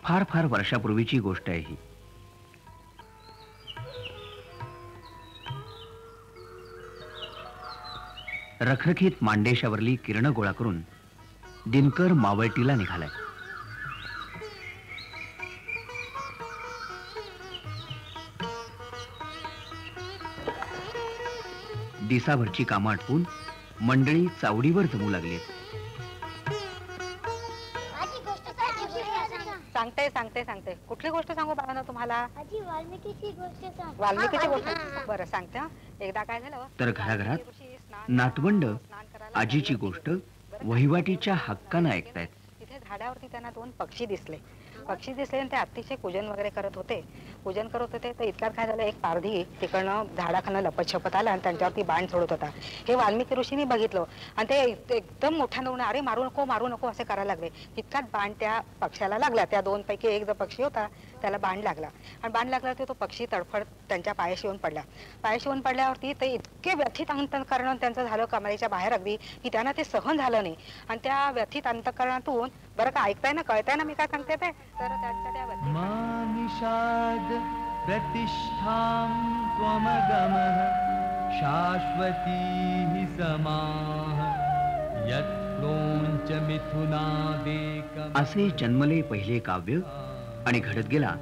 फार फार वर्षापूर्वीची गोष्ट आहे ही. रखरखीत मांडेशावरली किरण गोळा करून दिनकर मावळटीला निघालाय. दिसाभरची कामं आटपून मंडळी चावडीवर जमू लागली. सांगते सांगते सांगते. कुठली गोष्ट सांगू बाळांनो तुम्हाला? वाल्मिकीची गोष्ट सांग. वाल्मिकीची गोष्ट? बरं सांगते. एकदा काय झालं तर घराघरात नातवंड आजीची गोष्ट वहिवाटीच्या हक्कानं ऐकतायत. तिथे झाडावरती त्यांना दोन पक्षी दिसले आणि ते अतिशय पूजन वगैरे करत होते. तर इतक्यात काय झालं, एक पारधी तिकडनं झाडाखानं लपत छपत आला आणि त्यांच्यावरती बाण सोडत होता. हे वाल्मिकी ऋषींनी बघितलं आणि ते एकदम मोठ्यानं उन्हा, अरे मारू नको असे करायला लागले. तितक्यात बाण त्या पक्ष्याला लागला. त्या दोन पैकी एक जो पक्षी होता त्याला बाण लागला आणि बाण लागला तो पक्षी तडफड त्यांच्या पायाशी येऊन पडला. पडल्यावरती ते इतके व्यथित अंतःकरण त्यांचं झालं कमरेच्या बाहेर अगदी, की त्यांना ते सहन झालं नाही. आणि त्या व्यथित अंतःकरणातून, बरं का ऐकताय ना, कळताय ना मी काय सांगते ते? तर त्यांच्या मानिषाद प्रतिष्ठां त्वमगमः शाश्वती हि समाः यत्रोंच मिथुनादेकम्. असे जन्मले पहिले काव्य आणि घडत गेला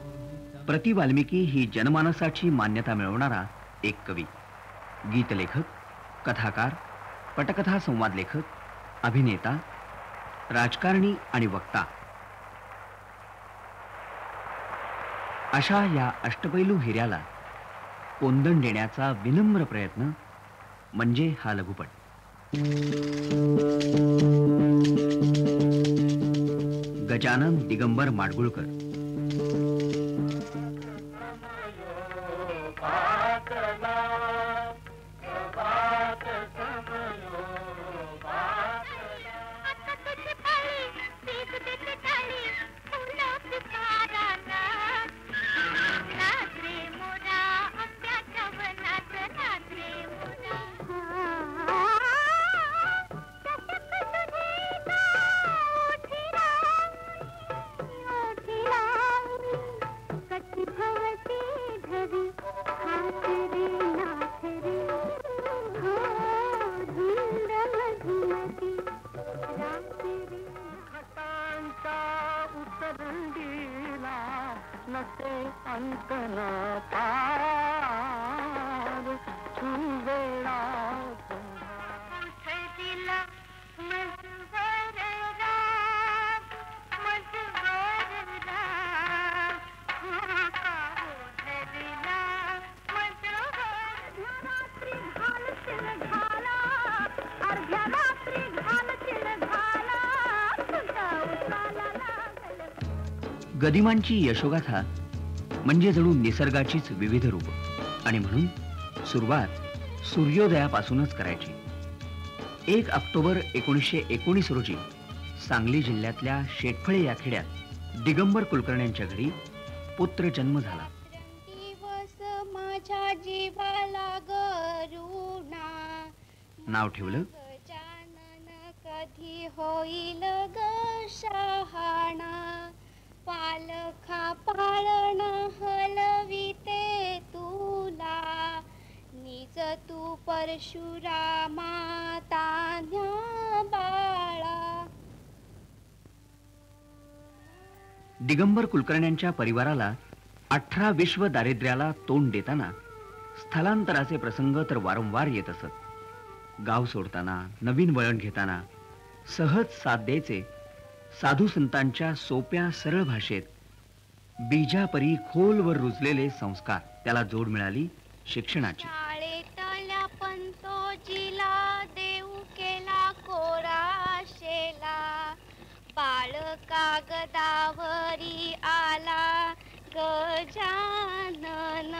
प्रति वाल्मिकी ही जनमानसाची मान्यता मिळवणारा एक कवी, गीतलेखक, कथाकार, पटकथा संवाद लेखक, अभिनेता, राजकारणी आणि वक्ता. अशा या अष्टपैलू हिऱ्याला कोंदण देण्याचा विनम्र प्रयत्न म्हणजे हा लघुपट. गजानन दिगंबर माडगुळकर. गदिमांची यशोगाथा म्हणजे जणू निसर्गाचीच विविध रूप, आणि म्हणून सुरुवात सूर्योदयापासूनच करायची. 1 ऑक्टोबर 1919 रोजी सांगली जिल्ह्यातल्या शेटफळे या खेड्यात दिगंबर कुलकर्ण्यांच्या घरी पुत्र जन्म झाला. नाव ठेवलं कधी होईल ग शहाणा, पालखा पाळण हलविते तुला, निज तू परशुरामा तान्ह्या बाळा. दिगंबर कुलकर्ण्यांच्या परिवाराला 18 विश्व दारिद्र्याला तोंड देताना स्थलांतराचे प्रसंग तर वारंवार येत असत. गाव सोडताना, नवीन वळण घेताना सहज साथ द्यायचे साधू संतांच्या सोप्या सरळ भाषेत बीजापरी खोलवर रुजलेले संस्कार. त्याला जोड मिळाली शिक्षणाची. शाळेतल्या पंतोजीला देऊ केला कोराशेला, बाळ कागदावरी आला गजानन.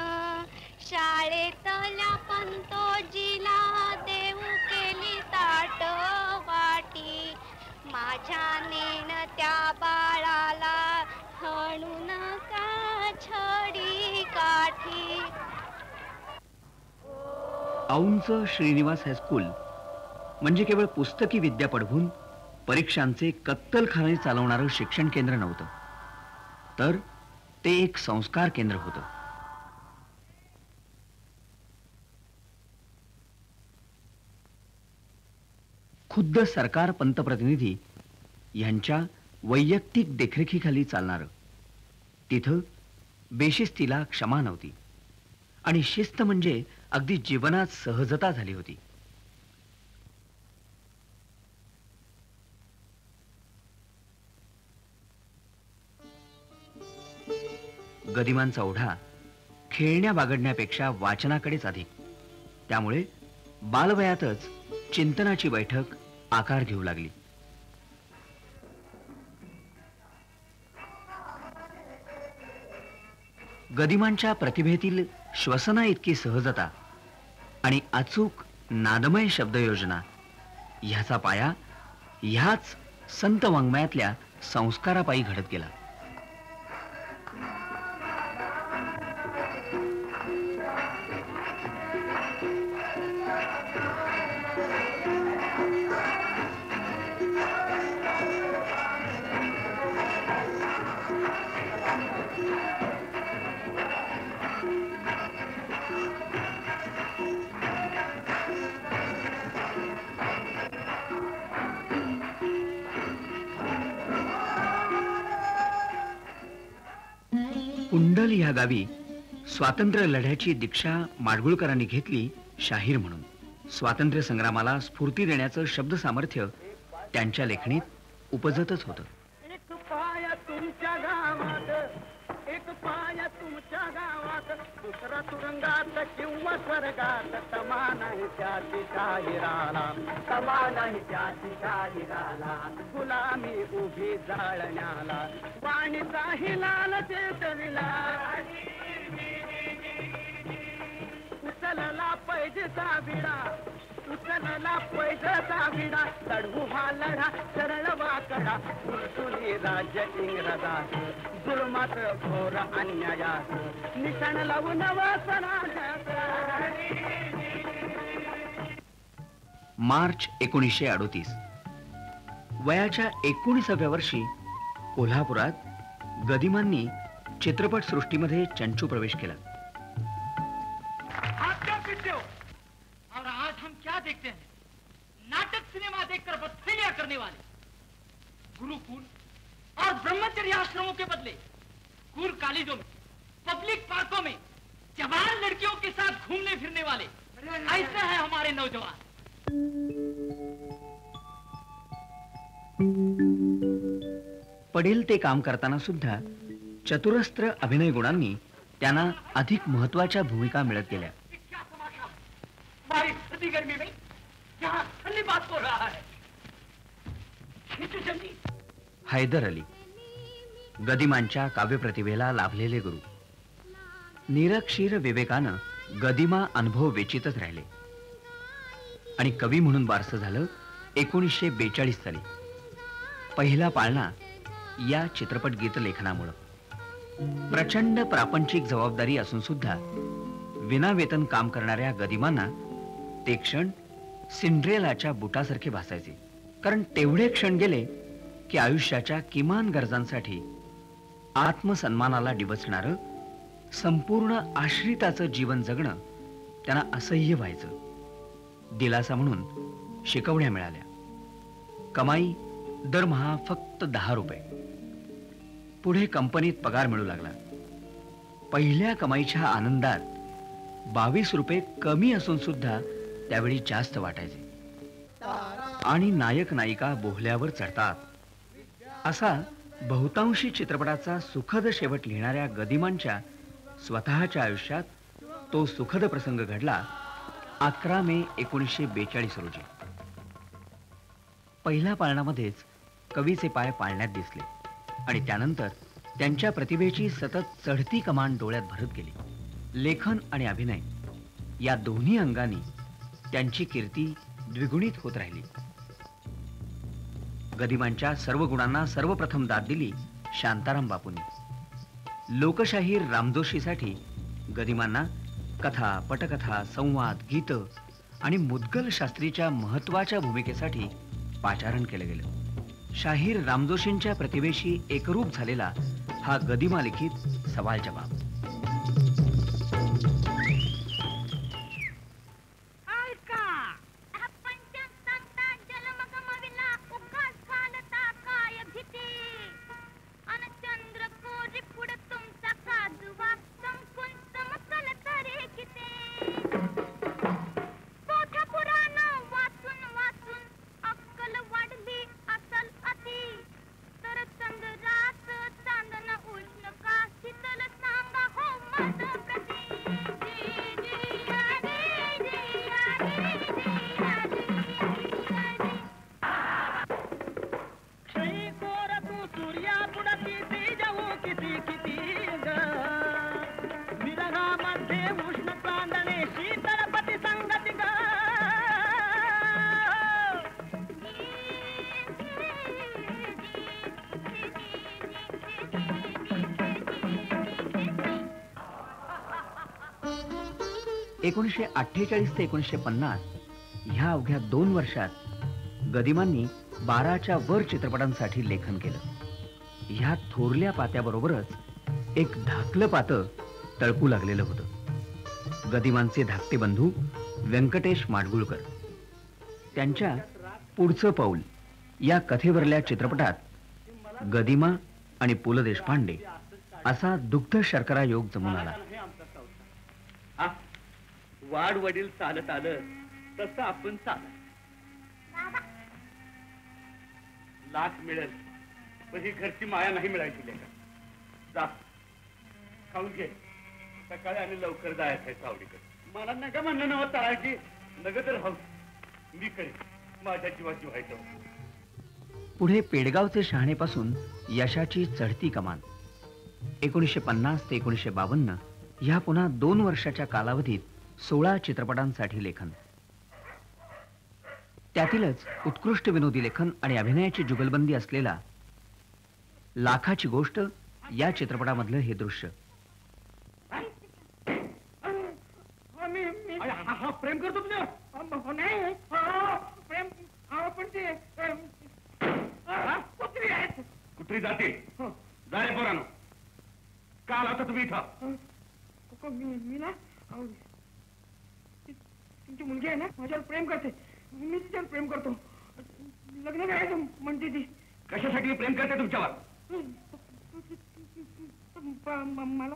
शाळेतल्या पंतोजीला देऊ केली ताट वाटी, माझ्या नेणत्या बाळाला हणू नका छडी काठी. औंच श्रीनिवास हायस्कूल म्हणजे केवळ पुस्तकी विद्या पढवून परीक्षांचे कत्तलखाने चालवणारं शिक्षण केंद्र नव्हतं, तर ते एक संस्कार केंद्र होतं. खुद्द सरकार पंतप्रतिनिधी यांच्या वैयक्तिक देखरेखीखाली चालणारं. तिथं बेशिस्तीला क्षमा नव्हती आणि शिस्त म्हणजे अगदी जीवनात सहजता झाली होती. गदिमांचा ओढा खेळण्या बागडण्यापेक्षा वाचनाकडेच अधिक. त्यामुळे बालवयातच चिंतनाची बैठक आकार घेऊ लागली. गदिमांच्या प्रतिभेतील श्वसना इतकी सहजता आणि अचूक नादमय शब्दयोजना ह्याचा पाया ह्याच संत वाङ्मयातल्या संस्कारापायी घडत गेला. कुंडल ह्या गावी स्वातंत्र्य लढ्याची दीक्षा माडगुळकरांनी घेतली शाहीर म्हणून. स्वातंत्र्य संग्रामाला स्फूर्ती देण्याचं शब्द सामर्थ्य त्यांच्या लेखणीत उपजतच होतं. एक पाया तुमच्या गावात, एक पाया तुमच्या गावात, दुसरा तुरुंगात किंवा स्वर्गात, तमा नाही त्याची शाहिराला, तमा नाही त्याची शाहिराला, गुलामी उभी जाळण्याला, वाणीचा हिलाल चेतविला, उचलला पैजेचा विडा, उचलला पैजेचा विडा, चढवू हा लढा सरळ वाकडा, उलटुनी राज्य इंग्रजास, जुलमात घोर अन्यायास, निशाण लावून वासनात. मार्च 1938. वयाच्या 19व्या वर्षी कोल्हापुरात गदिमांनी चित्रपट सृष्टीमध्ये चंचू प्रवेश केला. आप क्या पीते हो? और आज हम क्या देखते हैं? नाटक सिनेमा देखकर बदफेलियां करने वाले, गुरुकुल और ब्रह्मचर्य आश्रमों के बदले स्कूल कॉलेजों में, पब्लिक पार्कों में जवान लड़कियों के साथ घूमने फिरने वाले, ऐसे हैं हमारे नौजवान. पडेल ते काम करताना सुद्धा चतुरस्त्र अभिनय गुणांनी त्यांना अधिक महत्वाच्या भूमिका मिळत गेल्या. क्या तमाशा, बारिश सर्दी गर्मी में यहाँ ठंडी बात हो रहा है. खींचो जल्दी. हैदर अली गदिमांच्या काव्यप्रतिभेला लाभलेले गुरु. निरक्षीर विवेकानं गदिमा अनुभव वेचितच राहिले आणि कवी म्हणून वारसं झालं 1942 साली पहिला पाळणा या चित्रपट गीत लेखनामुळं. प्रचंड प्रापंचिक जबाबदारी असून सुद्धा विनावेतन काम करणाऱ्या गदिमांना ते क्षण सिंड्रेलाच्या बुटासारखे भासायचे. कारण तेवढे क्षण गेले की आयुष्याच्या किमान गरजांसाठी आत्मसन्मानाला डिवचणारं संपूर्ण आश्रिताचं जीवन जगणं त्यांना असह्य व्हायचं. दिलासा म्हणून शिकवण्या मिळाल्या. कमाई दरमहा फक्त 10 रुपये. पुढे कंपनीत पगार मिळू लागला. पहिल्या कमाईच्या आनंदात 22 रुपये कमी असून सुद्धा त्यावेळी जास्त वाटायचे. आणि नायक नायिका बोहल्यावर चढतात. असा बहुतांशी चित्रपटाचा सुखद शेवट लिहिणाऱ्या गदिमांच्या स्वतःच्या आयुष्यात तो सुखद प्रसंग घडला 11 मे 1942 रोजी. पहिल्या पाळणामध्येच कवीचे पाय पाळण्यात दिसले आणि त्यानंतर त्यांच्या प्रतिभेची सतत चढती कमान डोळ्यात भरत गेली. लेखन आणि अभिनय या दोन्ही अंगांनी त्यांची कीर्ती द्विगुणित होत राहिली. गदिमांच्या सर्व गुणांना सर्वप्रथम दाद दिली शांताराम बापूंनी. लोकशाहीर रामजोशीसाठी गदिमांना कथा, पटकथा, संवाद, गीत आणि मुद्गल शास्त्रीच्या महत्वाच्या भूमिकेसाठी पाचारण केलं गेलं. शाहीर रामजोशींच्या प्रतिभेशी एकरूप झालेला हा गदिमा लिखित सवाल जवाब. एकोणीसशे 48 ते 1950 ह्या अवघ्या 2 वर्षात गदिमांनी 12च्या वर चित्रपटांसाठी लेखन केलं. ह्या थोरल्या पात्याबरोबरच एक धाकलं पातं तळपू लागलेलं होतं. गदिमांचे धाकटे बंधू व्यंकटेश माडगुळकर. त्यांच्या पुढचं पाऊल या कथेवरल्या चित्रपटात गदिमा आणि पु ल देशपांडे असा दुग्ध शर्करा योग जमून आला. वाड वडील चालत आलं तसं आपण चालत. लाख मिळेल पण ही घरची माया नाही मिळायची लेका. जा खाऊन घे, सकाळी आणि लवकर जायचं आहे सावडीकडे. मला नका म्हणणं नव्हतं तळायची, नग तर हवं मी करेन माझ्या जीवाची व्हायचं. पुढे पेडगावचे शहाणेपासून यशाची चढती कमान. 1950 ते 1952 ह्या पुन्हा 2 वर्षाच्या कालावधीत 16 चित्रपटांसाठी लेखन. त्यातीलच उत्कृष्ट विनोदी लेखन आणि अभिनयाची जुगलबंदी असलेला लाखाची गोष्ट या चित्रपटामधलं हे दृश्य. प्रेम करतो तुझ्या नाही प्रेम पण ते कुत्री आहेत. कुत्री जाते जा रे पोरानो. काल आता तुम्ही इथं मी ना तुमची मुलगी आहे ना माझ्यावर प्रेम करते. मी तिच्यावर प्रेम करतो. लग्न करायचं म्हणते ती. कशासाठी प्रेम करते तुमच्यावर? मला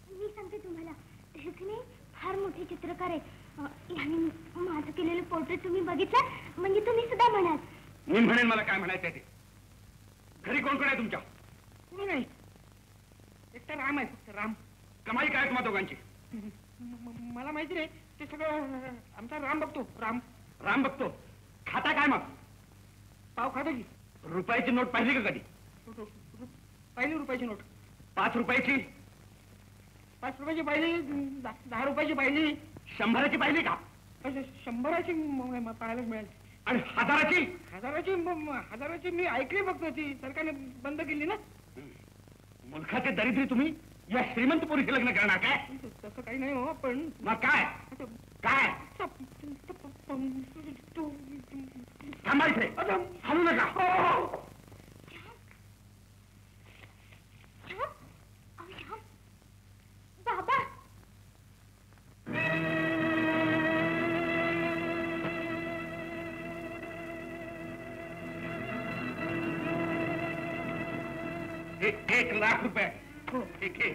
मी सांगते तुम्हाला, हे फार मोठे चित्रकार आहे. यांनी माझं केलेलं पोर्ट्रेट तुम्ही बघितलं म्हणजे तुम्ही सुद्धा म्हणाल. मी म्हणेन मला काय म्हणायचं ते. घरी कोण कोण आहे तुमच्या? कोणी नाही, एकटा राम आहे फक्त. राम. कमाई काय तुम्हा दोघांची? मला माहिती नाही, ते सगळं आमचा राम बघतो. राम राम बघतो. खाता काय मग? पाव खातो की. रुपयाची नोट पाहिली का कधी? पाहिली रुपयाची नोट. 5 रुपयाची? 5 रुपयाची पाहिली. 10 रुपयाची पाहिली. 100ची पाहिली का? 100ची पाहायला मिळेल. आणि 1000ची? 1000ची मी ऐकली बघतो. ती सरकारने बंद केली ना. मुलखाचे दरिद्री तुम्ही या श्रीमंत पोरीचे लग्न करणार काय? तसं काही नाही हो. पण मग काय काय थांबायचंय. हलू नका. बाबा हे 1 लाख रुपये. ठीक आहे.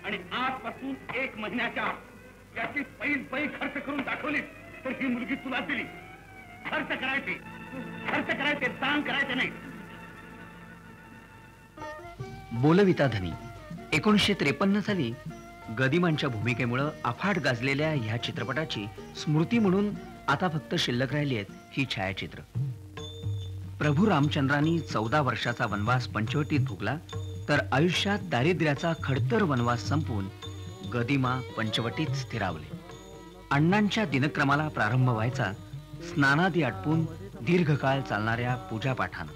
आणि आजपासून 1 महिन्याच्या याची पैल खर्च करून दाखवली तर ही मुलगी तुला दिली. खर्च करायचे दान करायचे नाही. बोलविता धनी. 1953 साली गदिमांच्या भूमिकेमुळे अफाट गाजलेल्या ह्या चित्रपटाची स्मृती म्हणून आता फक्त शिल्लक राहिली आहेत ही छायाचित्र. प्रभू रामचंद्रांनी 14 वर्षाचा वनवास पंचवटीत भोगला तर आयुष्यात दारिद्र्याचा खडतर वनवास संपवून गदिमा पंचवटीत स्थिरावले. अण्णांच्या दिनक्रमाला प्रारंभ व्हायचा स्नानादी आटपून दीर्घकाळ चालणाऱ्या पूजापाठानं.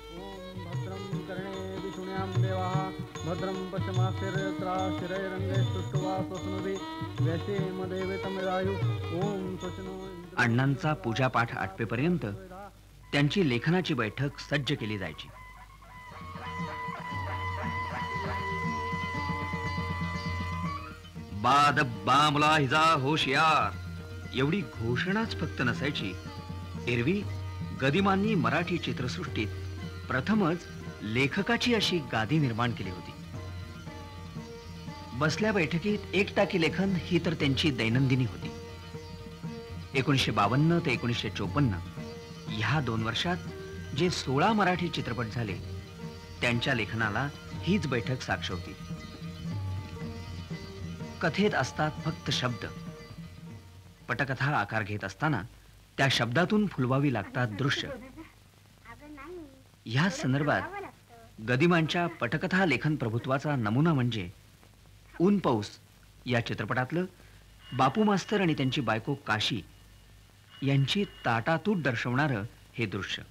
अण्णांचा पूजापाठ आटपेपर्यंत त्यांची लेखनाची बैठक सज्ज केली जायची. बाद बामला हिजा होशियार एवढी घोषणाच फक्त नसायची. एरवी गदिमांनी मराठी चित्रसृष्टीत प्रथमच लेखकाची अशी गादी निर्माण केली होती. बसल्या बैठकीत एकटाकी लेखन ही तर त्यांची दैनंदिनी होती. 1952 ते 1954 ह्या 2 वर्षात जे 16 मराठी चित्रपट झाले त्यांच्या लेखनाला हीच बैठक साक्ष होती. कथेत असतात फक्त शब्द. पटकथा आकार घेत असताना त्या शब्दातून फुलवावी लागतात दृश्य. ह्या संदर्भात गदिमांच्या पटकथा लेखन प्रभुत्वाचा नमुना म्हणजे ऊन पाऊस या चित्रपटातलं बापू मास्तर आणि त्यांची बायको काशी यांची ताटातूट दर्शवणारं हे दृश्य.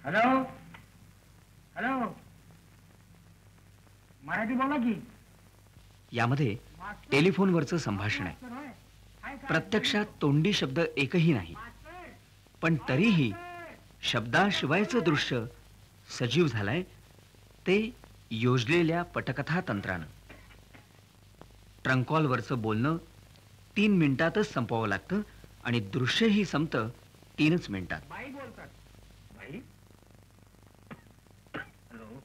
हॅलो हॅलो, मराठी बोला की. यामध्ये टेलिफोनवरचं संभाषण आहे. प्रत्यक्षात तोंडी शब्द एकही नाही, पण तरीही शब्दाशिवायचं दृश्य सजीव झालंय ते योजलेल्या पटकथा तंत्रानं. ट्रंकॉलवरचं बोलणं 3 मिनिटातच संपवावं लागतं आणि दृश्यही संपतं 3च मिनिटात. बाई बोलतात. बाई, हॅलो.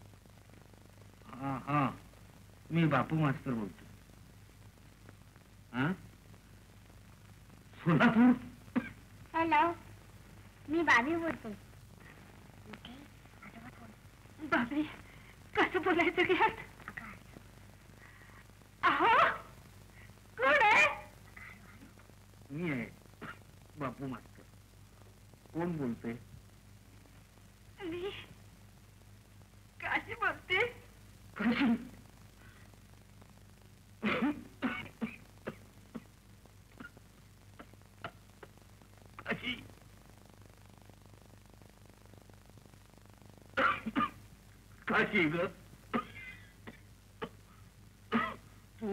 हा हा, मी बापू मास्तर बोलतो. हा, सोलापूर. हॅलो, मी बाबी बोलतो. बाबी, कसं बोलायचं की ह्यात? अहो, कोण आहे? मी आहे बापू मास्तर. कोण बोलते? मी काशी बोलते. काशी ग, तू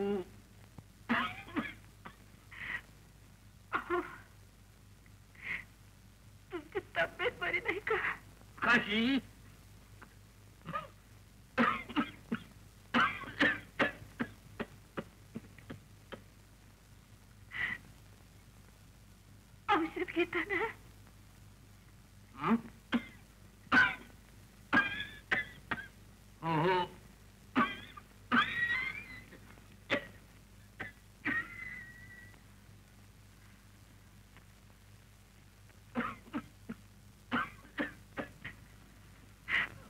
तुमची तब्येत बरी नाही का? काशी, औषध घेताना हं? हो हो.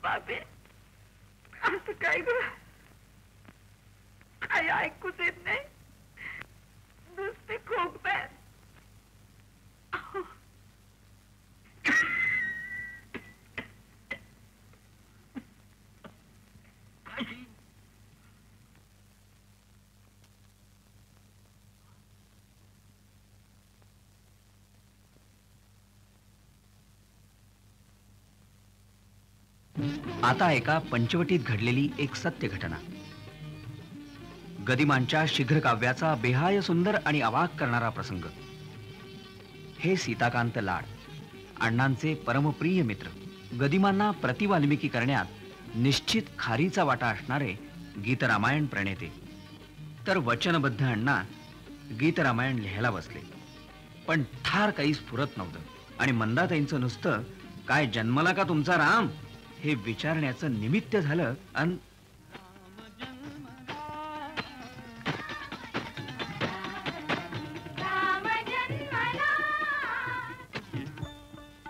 बाबे, असं काय ग? काही ऐकूच येत नाही, नुसते खोकताय. आता एका पंचवटीत घडलेली एक सत्य घटना. गदिमांच्या शीघ्र काव्याचा बेहाय सुंदर आणि अवाक करणारा प्रसंग. हे सीताकांत लाड, अण्णांचे परमप्रिय मित्र, गदिमांना प्रतिवाल्मिकी करण्यात निश्चित खारीचा वाटा असणारे गीतरामायण प्रणेते. तर वचनबद्ध अण्णा गीतरामायण लिहायला बसले. पण ठार काही स्फुरत नव्हतं आणि मंदाताईंचं नुसतं काय जन्मला का तुमचा राम हे विचारण्याचं निमित्त झालं. अन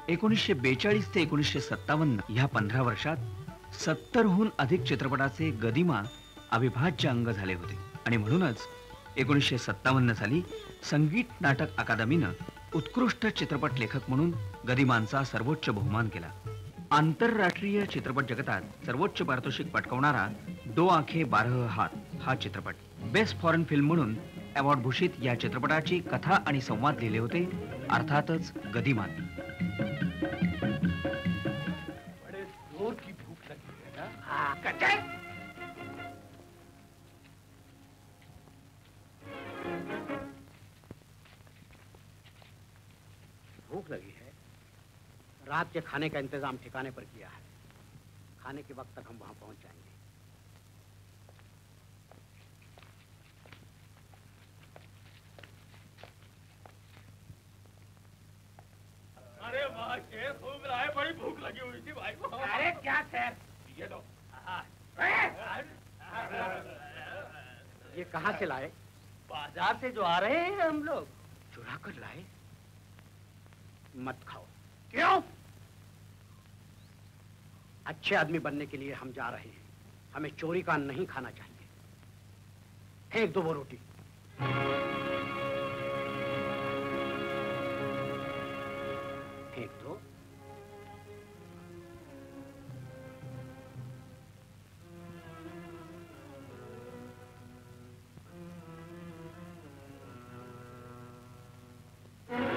1942 ते 1957 ह्या 15 वर्षात 70हून अधिक चित्रपटाचे गदिमा अविभाज्य अंग झाले होते आणि म्हणूनच 1957 साली संगीत नाटक अकादमीनं उत्कृष्ट चित्रपट लेखक म्हणून गदिमांचा सर्वोच्च बहुमान केला. आंतरराष्ट्रीय चित्रपट जगतात सर्वोच्च पारितोषिक पटकावणारा दो आंखें बारह हात हा चित्रपट बेस्ट फॉरेन फिल्म म्हणून अवॉर्ड भूषित या चित्रपटाची कथा आणि संवाद लिहिले होते अर्थातच गदिमांनी. बड़े जोर की भूख लगी है ना? हाँ, कच्चा। भूख लगी है। रात के खाने का इंतजाम ठिकाने पर किया है। खाने के वक्त तक हम वहां पहुंच जाएंगे। अरे वाह शेर घूम रहा है, बड़ी भूख लगी हुई थी भाई को। अरे क्या शेर, ये लो। ये कहाँ से लाए? बाजार से जो आ रहे हैं हम लोग। चुरा कर लाए? मत खाओ। क्यों? अच्छे आदमी बनने के लिए हम जा रहे हैं, हमें चोरी का नहीं खाना चाहिए। फेंक दो वो रोटी। फेंक दो।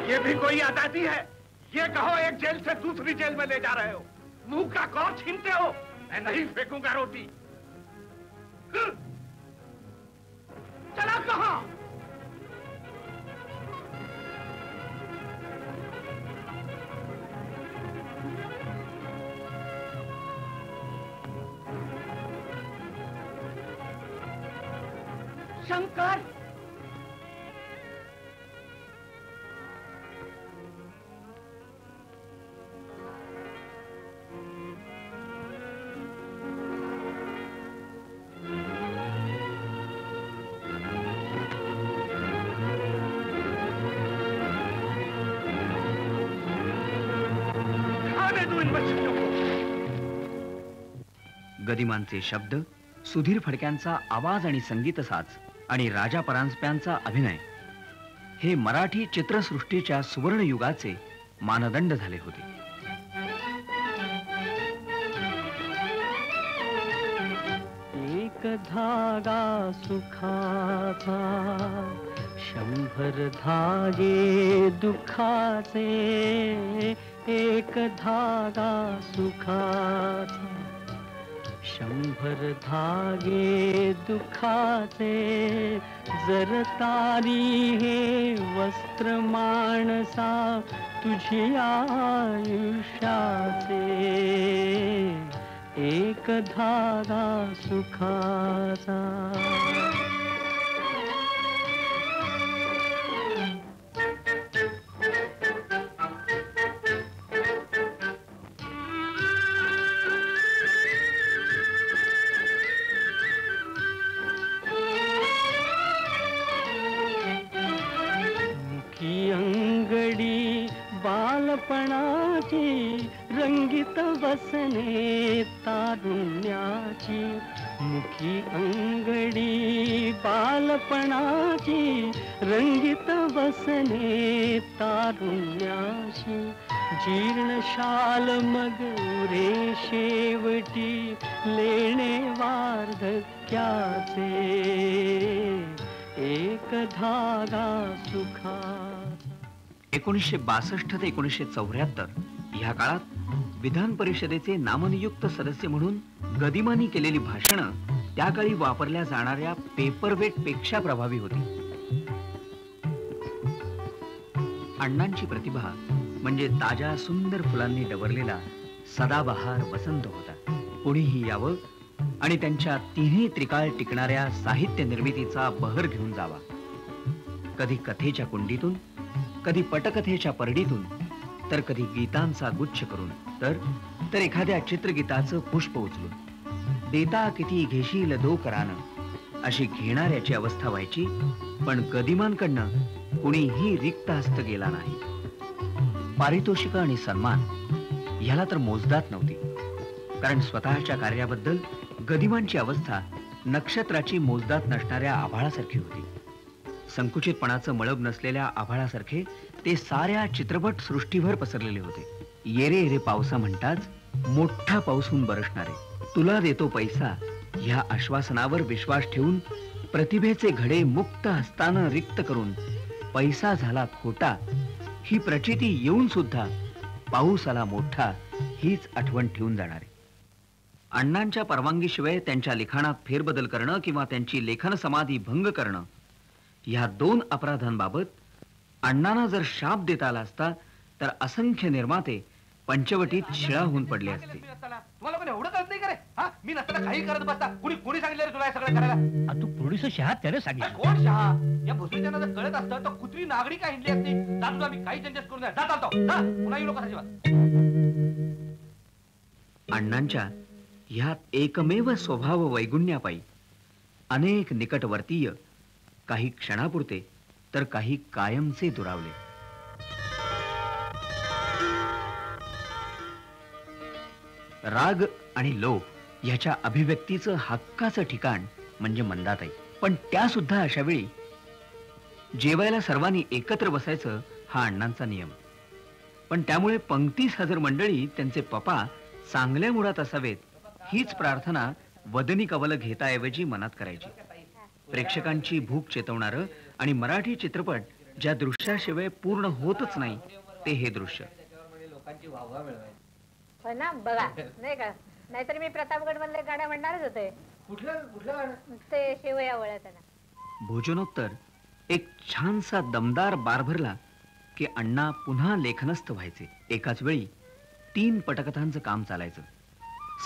ये भी कोई आजादी है? ये कहो एक जेल से दूसरी जेल में ले जा रहे हो, मुंह का कौर छीनते हो। मैं नहीं फेंकूंगा रोटी। चला कहाँ? शंकर, गदिमांचे शब्द, सुधीर फडक्यांचा आवाज आणि संगीत साज आणि राजा परांजप्यांचा अभिनय हे मराठी चित्रसृष्टीच्या सुवर्ण युगाचे मानदंड झाले होते. एक धागा सुखाचा, 100 धागे दुखाचे. एक धागा सुखाचा, 100 धागे दुखाचे. जर तारी हे वस्त्र माणसा तुझी आयुष्याचे. एक धागा सुखाचा. बालपणाची रंगीत वसने तारुण्याची. मुखी अंगडी बालपणाची रंगीत वसने तारुण्याची. जीर्ण शाल मग रे शेवटी लेणे वार्धक्याचे. एक धागा सुखाचा. 1962 ते 1974 ह्या काळात विधान परिषदेचे नामनियुक्त सदस्य म्हणून गदिमांनी केलेली भाषणं त्या काळी वापरल्या जाणाऱ्या पेपरवेट पेक्षा प्रभावी होती. अण्णांची प्रतिभा म्हणजे ताज्या सुंदर फुलांनी डवरलेला सदाबहार वसंत होता. कोणीही यावं आणि त्यांच्या तिन्ही त्रिकाळ टिकणाऱ्या साहित्य निर्मितीचा बहर घेऊन जावा. कधी कथेच्या कुंडीतून, कधी पटकथेच्या परडीतून, तर कधी गीतांचा गुच्छ करून, तर एखाद्या चित्रगीताचं पुष्प उचलून. देता किती घेशील दो करानं अशी घेणाऱ्याची अवस्था व्हायची. पण गदिमांकडनं कुणीही रिक्त हस्त गेला नाही. पारितोषिक आणि सन्मान ह्याला तर मोजदात नव्हती, कारण स्वतःच्या कार्याबद्दल गदिमांची अवस्था नक्षत्राची मोजदात नसणाऱ्या आभाळासारखी होती. संकुचितपणाचं मळब नसलेल्या आभाळासारखे ते साऱ्या चित्रपट सृष्टीभर पसरलेले होते. येरे येरे पावसा म्हणताच मोठा पाऊस होऊन बरसणारे. तुला देतो पैसा ह्या आश्वासनावर विश्वास ठेवून प्रतिभेचे घडे मुक्त हस्तानं रिक्त करून पैसा झाला खोटा ही प्रचिती येऊन सुद्धा पाऊस आला मोठा हीच आठवण ठेवून जाणारे. अण्णांच्या परवानगीशिवाय त्यांच्या लिखाणात फेरबदल करणं किंवा त्यांची लेखन समाधी भंग करणं ह्या 2 अपराधांबाबत अण्णांना जर शाप देता आला असता तर असंख्य निर्माते पंचवटीत शिळा होऊन पडले असते. तुम्हाला पण एवढं कळत नाही का रे? मी नसताना काही करत बसता. कुणी सांगितलं रे तुला हे सगळं करायला? तू प्रोड्युसर शहा त्याने अरे सांगितलं. कोण शहा? या भोसरीच्यांना जर कळत असतं तर कुत्री नागडी काय हिंडली असती. जा तुझा मी काही चेंजेस करून द्या. जा चालतो. जा पुन्हा येऊ नको अजिबात. अण्णांच्या ह्यात एकमेव स्वभाव वैगुण्यापायी अनेक निकटवर्तीय काही क्षणापुरते तर काही कायमचे दुरावले. राग आणि लोभ ह्याच्या अभिव्यक्तीचं हक्काचं ठिकाण म्हणजे मंदाताई. पण त्या सुद्धा अशा वेळी जेवायला सर्वांनी एकत्र बसायचं हा अण्णांचा नियम. पण त्यामुळे 35,000 मंडळी त्यांचे पप्पा चांगल्या मुळात असावेत हीच प्रार्थना वदनी कवल घेताऐवजी मनात करायची. प्रेक्षकांची भूक चेतवणारं आणि मराठी चित्रपट ज्या दृश्याशिवाय पूर्ण होतच नाही ते हे दृश्य. लोकांची वाहवा मिळवायची. हो ना बघा नाही का, नाहीतर मी प्रतापगड मधले गाणं म्हणणारच होते. कुठलं गाणं? ते शेवया वळताना. भोजनोत्तर एक छानसा दमदार बार भरला की अण्णा पुन्हा लेखनस्थ व्हायचे. एकाच वेळी 3 पटकथांचं काम चालायचं.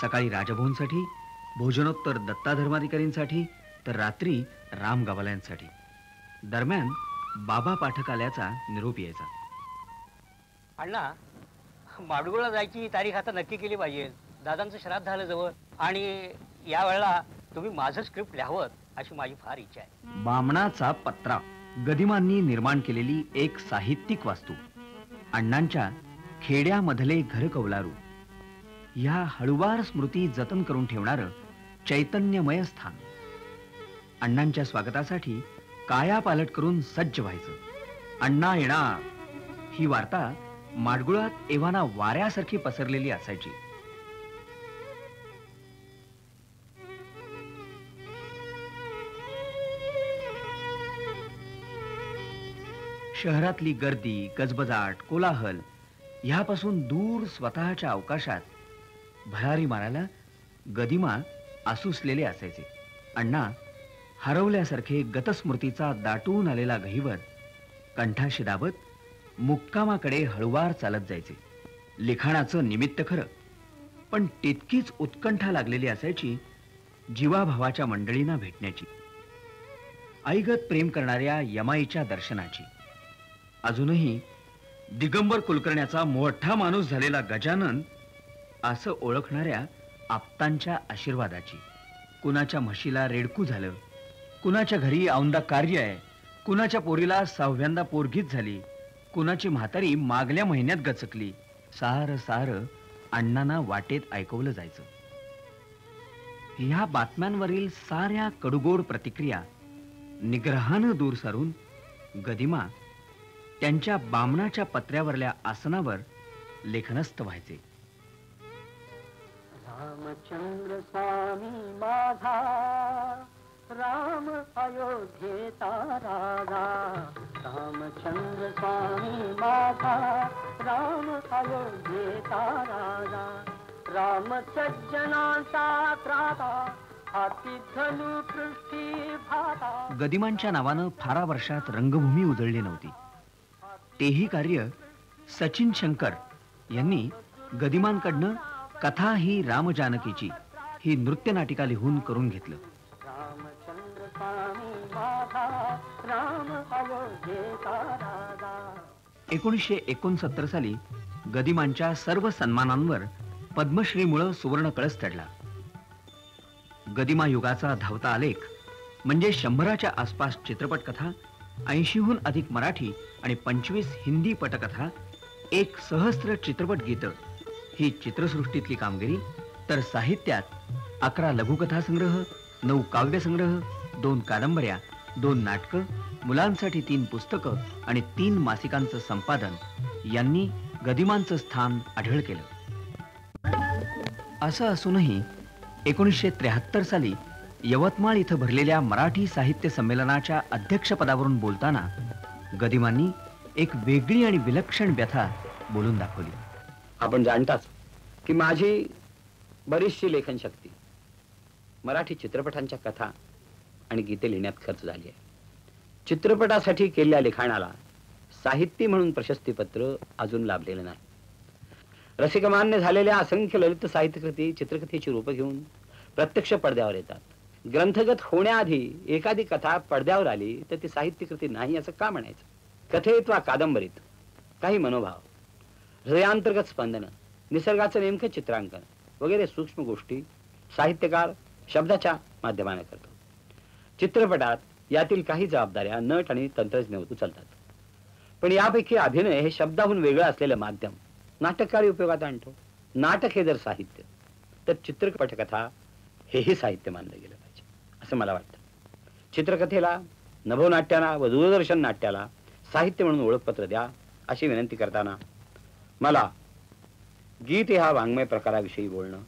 सकाळी राजभवनसाठी, भोजनोत्तर दत्ता धर्माधिकारींसाठी, तर रात्री राम गवाल्यांसाठी. दरम्यान बाबा पाठकालयाचा निरोप यायचा. अण्णा, माडगुळला जायची तारीख आता नक्की केली पाहिजे. दादांचं श्राद्ध झालं जवळ आणि या वेळेला तुम्ही माझं स्क्रिप्ट लिहावं अशी माझी फार इच्छा आहे. बामणाचा पत्रा गदिमांनी निर्माण केलेली एक साहित्यिक वास्तू. अण्णांच्या खेड्यामधले घर कौलारू ह्या हळुवार स्मृती जतन करून ठेवणारं चैतन्यमय स्थान. अण्णांच्या स्वागतासाठी कायापालट करून सज्ज व्हायचं. अण्णा येणार ही वार्ता माडगुळात एव्हाना वाऱ्यासारखी पसरलेली असायची. शहरातली गर्दी, गजबजाट, कोलाहल ह्यापासून दूर स्वतःच्या अवकाशात भरारी मारायला गदिमा आसुसलेले असायचे. अण्णा हरवल्यासारखे गतस्मृतीचा दाटून आलेला गहिवर कंठाशी दाबत मुक्कामाकडे हळुवार चालत जायचे. लिखाणाचं निमित्त खरं, पण तितकीच उत्कंठा लागलेली असायची जीवाभावाच्या मंडळींना भेटण्याची, आईगत प्रेम करणाऱ्या यमाईच्या दर्शनाची. अजूनही दिगंबर कुलकर्ण्याचा मोठा माणूस झालेला गजानन असं ओळखणाऱ्या आप्तांच्या आशीर्वादाची. कुणाच्या म्हशीला रेडकू झालं, कुणाच्या घरी औंदा कार्य आहे, कुणाच्या पोरीला 6व्यांदा पोरगीच झाली, कुणाची म्हातारी मागल्या महिन्यात गचकली. सार सार अण्णांना वाटेत ऐकवलं जायचं. ह्या बातम्यांवरील साऱ्या कडुगोड प्रतिक्रिया निग्रहानं दूर सारून गदिमा त्यांच्या बामणाच्या पत्र्यावरल्या आसनावर लेखनस्थ व्हायचे. रामचंद्र स्वामी माझा, राम अयोध्येचा राजा. रामचंद्र स्वामी माझा, राम अयोध्येचा राजा. राम सज्जनांचा त्राता, हाती धनु पृष्ठी भाता. गदिमांच्या नावानं फारा वर्षात रंगभूमी उजळली नव्हती. तेही कार्य सचिन शंकर यांनी गदिमांकडनं कथा ही राम जानकीची ही नृत्य नाटिका लिहून करून घेतलं. रामचंद्र स्वामी माझा, राम अयोध्येचा राजा. 1969 साली गदिमांच्या सर्व सन्मानांवर पद्मश्रीमुळे सुवर्ण कळस चढला. गदिमा युगाचा धावता आलेख म्हणजे 100च्या आसपास चित्रपट कथा, 80हून अधिक मराठी आणि 25 हिंदी पटकथा, 1 सहस्त्र चित्रपट गीतं ही चित्रसृष्टीतली कामगिरी. तर साहित्यात 11 लघुकथा संग्रह, 9 काव्यसंग्रह, 2 कादंबऱ्या, 2 नाटकं, मुलांसाठी 3 पुस्तकं आणि 3 मासिकांचं संपादन यांनी गदिमांचं स्थान अढळ केलं. असं असूनही 1973 साली यवतमाळ इथं भरलेल्या मराठी साहित्य संमेलनाच्या अध्यक्षपदावरून बोलताना गदिमांनी एक वेगळी आणि विलक्षण व्यथा बोलून दाखवली. आपण जाणताच की माझी बरीचशी लेखन शक्ती मराठी चित्रपटांच्या कथा आणि गीते लिहिण्यात खर्च झाली आहे. चित्रपटासाठी केलेल्या लिखाणाला साहित्य म्हणून प्रशस्तीपत्र अजून लाभलेलं नाही. रसिकमान्य झालेल्या असंख्य ललित साहित्यकृती चित्रकथेची रूपं घेऊन प्रत्यक्ष पडद्यावर येतात. ग्रंथगत होण्याआधी एखादी कथा पडद्यावर आली तर ती साहित्यकृती नाही असं का म्हणायचं? कथेत वा कादंबरीत काही मनोभाव, हृदयांतर्गत स्पंदन, निसर्गाचं नेमकं चित्रांकन वगैरे सूक्ष्म गोष्टी साहित्यकार शब्दाच्या माध्यमाने करतो. चित्रपटात यातील काही जबाबदाऱ्या नट आणि तंत्रज्ञ उचलतात. पण यापैकी अभिनय हे शब्दाहून वेगळं असलेलं माध्यम नाटककारी उपयोगात आणतो. नाटक हे जर साहित्य तर चित्रपटकथा हेही साहित्य मानलं गेलं पाहिजे असं मला वाटतं. चित्रकथेला, नभोनाट्याला व दूरदर्शन नाट्याला साहित्य म्हणून ओळखपत्र द्या अशी विनंती करताना मला गीत ह्या वाङ्मय प्रकाराविषयी बोलणं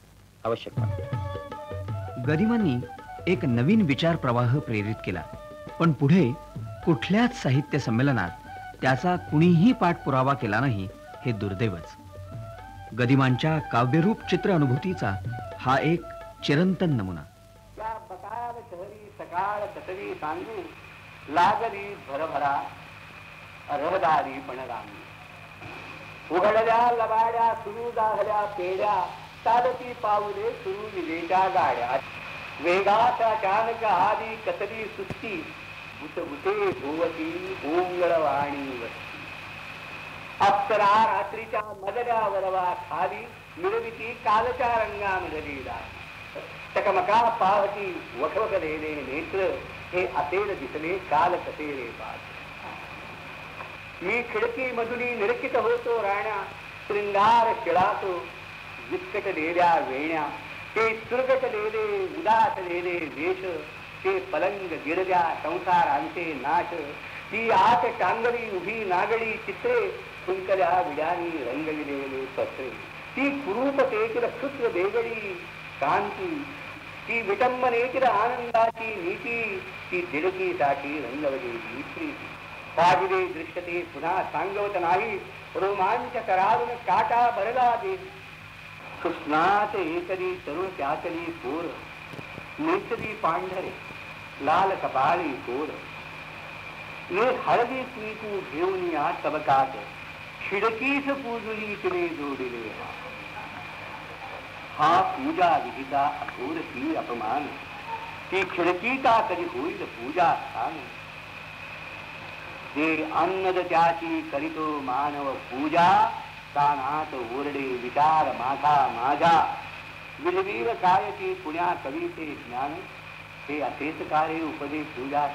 आवश्यक वाटतं. गदिमांनी एक नवीन विचार प्रवाह प्रेरित केला, पण पुढे कुठल्याच साहित्य संमेलनात त्याचा कुणीही पाठपुरावा केला नाही, हे दुर्दैवच. गदिमांच्या काव्यरूप चित्र अनुभूतीचा हा एक चिरंतन नमुना. सकाळ तटवी सांगू लागली भरभरा रहदारी पण रांगू. उघडल्या लबाड्या सुरू झाल्या पेड्या चालती पाऊले सुरू विजेच्या गाड्या. वेगाचा अचानक आली कतली सुस्ती बुटबुटे भोवती ओंगळवाणी वस्ती. अप्सरा रात्रीच्या मदल्या वरवा खाली मिळविती कालच्या रंगा मिळलेला. टकमका पाहती वखवकलेले नेत्र हे असेल दिसले काल कसे रे पाठ. मी खिडकी मधुनी निरखित होतो राण्या शृंगार शिळातो विस्कटलेल्या वेण्या. ते चुरगटलेले उदासलेले वेश ते पलंग गिरद्या संसारांचे नाश. ती आत टांगली उभी नागडी चित्रे फुंकल्या विड्यानी रंगविलेले पत्रे. ती कुरूपतेतील क्षुद्र बेगडी कांती. ती विटंबनेतील आनंदाची नीती. ती दिडकीसाठी रंगवलेली प्रीती. पाहिले दृश्यते पुन्हा सांगवत नाही रोमांच करावून काटा भरला दे. कृष्णात एकरी तरुण त्यातली पोर नेसली पांढरे लाल कपाळी कोर. ये हळदी कुंकू घेऊन या तबकात खिडकीस पूजली तिने जोडिले. हा पूजा विधीचा अघोर ही अपमान. ती खिडकीचा कधी होईल पूजा स्थान. जे अन्नद त्याची करीतो मानव पूजा कानात ओरडे विचार माझा माझा. विलवीर काय ती पुण्या कवीचे ज्ञान. हे असेच कार्य उपदेश पूजा.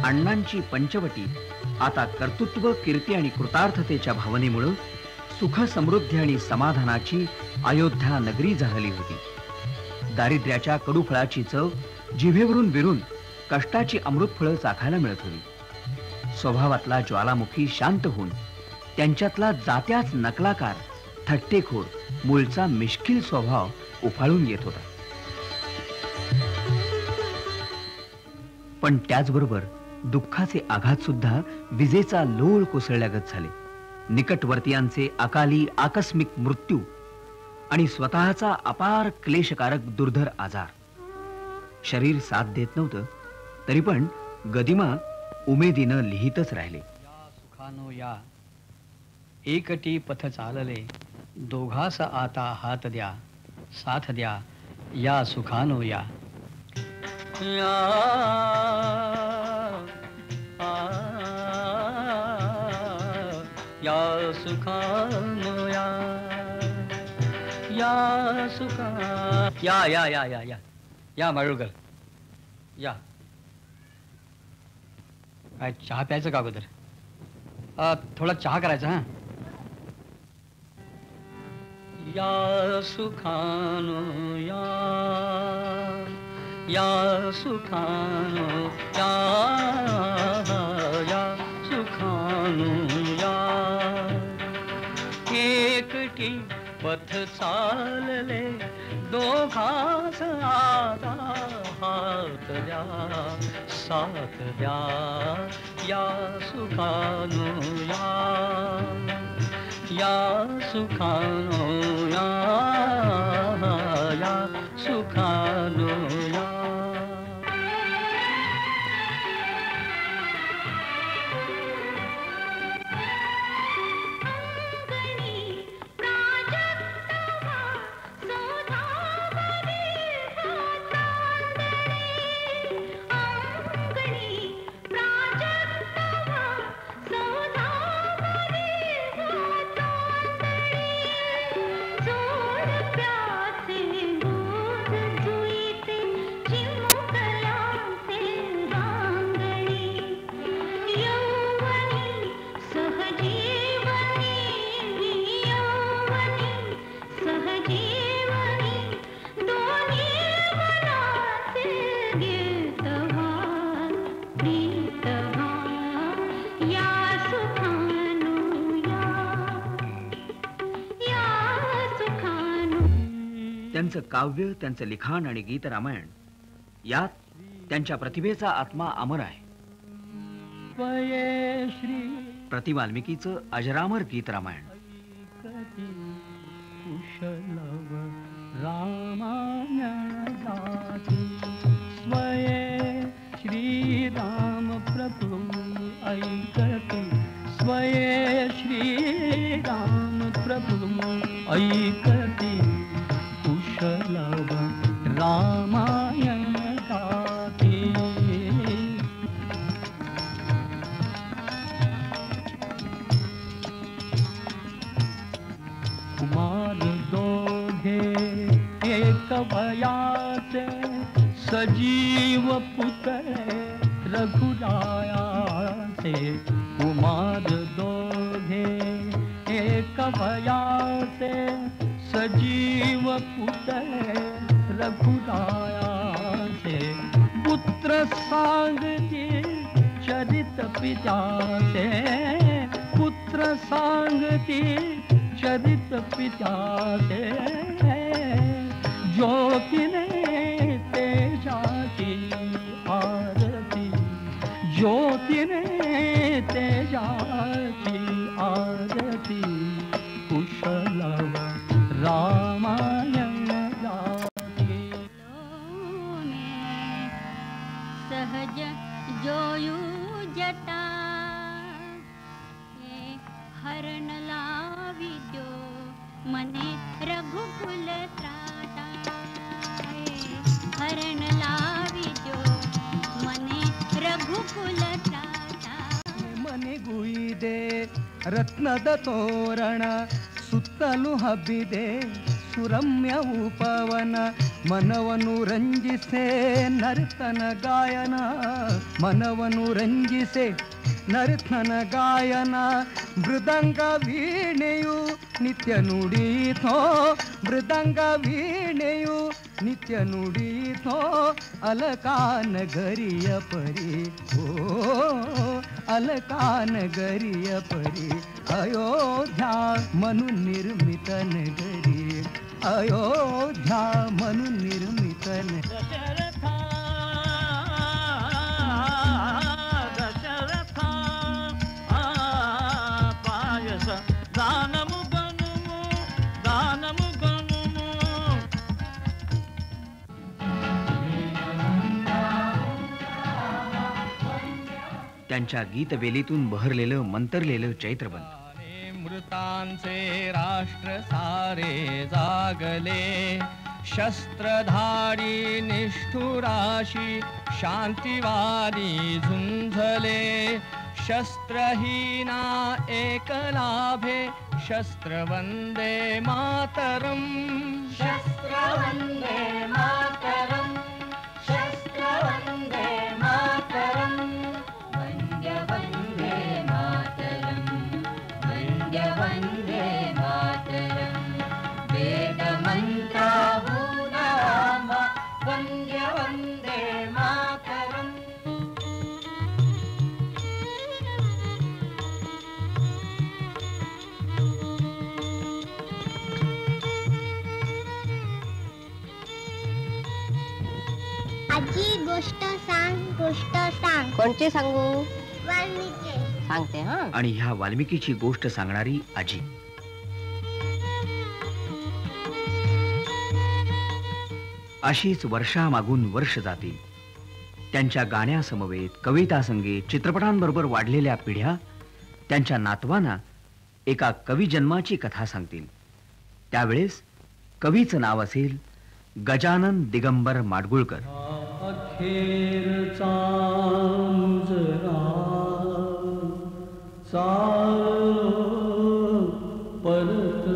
अण्णांची पंचवटी आता कर्तृत्व, कीर्ती आणि कृतार्थतेच्या भावनेमुळे सुख, समृद्धी आणि समाधानाची अयोध्या नगरी झाली होती. दारिद्र्याच्या कडूफळाची चव जिभेवरून विरून कष्टाची अमृतफळं चाखायला मिळत होती. स्वभावातला ज्वालामुखी शांत होऊन त्यांच्यातला जात्याच नकलाकार, थट्टेखोर, मूळचा मिश्किल स्वभाव उफाळून येत होता. पण त्याचबरोबर दुःखाचे आघात सुद्धा विजेचा लोळ कोसळल्यागत झाले. निकटवर्तीयांचे अकाली आकस्मिक मृत्यू आणि स्वतःचा अपार क्लेशकारक दुर्धर आजार. शरीर साथ देत नव्हतं, तरी पण गदिमा उमेदीनं लिहितच राहिले. या सुखानो या एकटी पथ चालले दोघास आता हात द्या साथ द्या या सुखानो या. या या सुखानो या या सुखा या या या या या या माळुरकर या. काय चहा प्यायचं का अगोदर? थोडा चहा करायचा. हा या सुखानो या या सुखानो या या सुखानो या. एकटी पथ चालले दोघास आता हात द्या साथ द्या या सुखानो या या सुखानो या या सुखानो या. प्राजक्तवा सोधावरी त्यांचं काव्य, त्यांचं लिखाण आणि गीत रामायण यात त्यांच्या प्रतिभेचा आत्मा अमर आहे. प्रति वाल्मिकीचं अजरामर गीत रामायण. श्रीराम प्रभु ऐकते स्वये श्रीराम प्रभु ऐकते कुशलव रामायण गाते. कुमार दोघे एक वयाचे सजीव पुतळे रघुरायाचे. कुमार दोघे एक वयाचे सजीव पुतळे रघुरायाचे. पुत्र सांगतील चरित पित्याचे. पुत्र सांगतील चरित पित्याचे. ज्योतीने तेजाची आरती. ज्योतीने तेजाची आरती. कुशलव रामायण गाते. सहज जोयू जटा हरण लाविद्यो मने रघुकुल त्राटा. हरण लाविद्यो मने रघुकुल त्राटा. मने गुईदे रत्नद तोरण सुತ್ತलु हब्बिदे सुरम्य उपवन. मनवनु ರಂಜಿಸೆ ನರ್ತನ ಗಾಯನ. मनवनु ರಂಜಿಸೆ ನರ್ತನ ಗಾಯನ. ಮೃದಂಗ ವೀಣೆಯು ನಿತ್ಯ ನುಡಿತೋ. ಮೃದಂಗ ವೀಣೆಯು ನಿತ್ಯ ನುಡಿತೋ. अलकान गरिय परी ओ अलकान गरिय परी. अयोध्या म्हणून निर्मित नगरी. अयोध्या म्हणून निर्मित दशरथा दशरथा पायस दानमु गनुमु दानमु गनुमु. त्यांच्या गीतवेलीतून बहरलेलं मंतरलेलं चैत्रबन. मृतांचे राष्ट्र सारे जागले. शस्त्रधारी निष्ठुराशी शांतिवादी झुंझले. शस्त्रहीना एक लाभे शस्त्र वंदे मातरम. शस्त्र वंदे मातरम. शस्त्र वंदे मातरम. वंदे वंदे मातरम. वंदे वंदे मातरम. वेद मंत्राहून राम वंदे वंदे मातरम. आजी गोष्ट सांग. गोष्ट सांग. कोणची सांगू? वाल्मिकी. सांगते हा. आणि ह्या वाल्मिकीची गोष्ट सांगणारी आजी. अशीच वर्षामागून वर्ष जातील. त्यांच्या गाण्यासमवेत कविता संगीत चित्रपटांबरोबर वाढलेल्या पिढ्या त्यांच्या नातवांना एका कवी जन्माची कथा सांगतील. त्यावेळेस कवीचं नाव असेल गजानन दिगंबर माडगुळकर. अखेरचा मुजरा चाल परत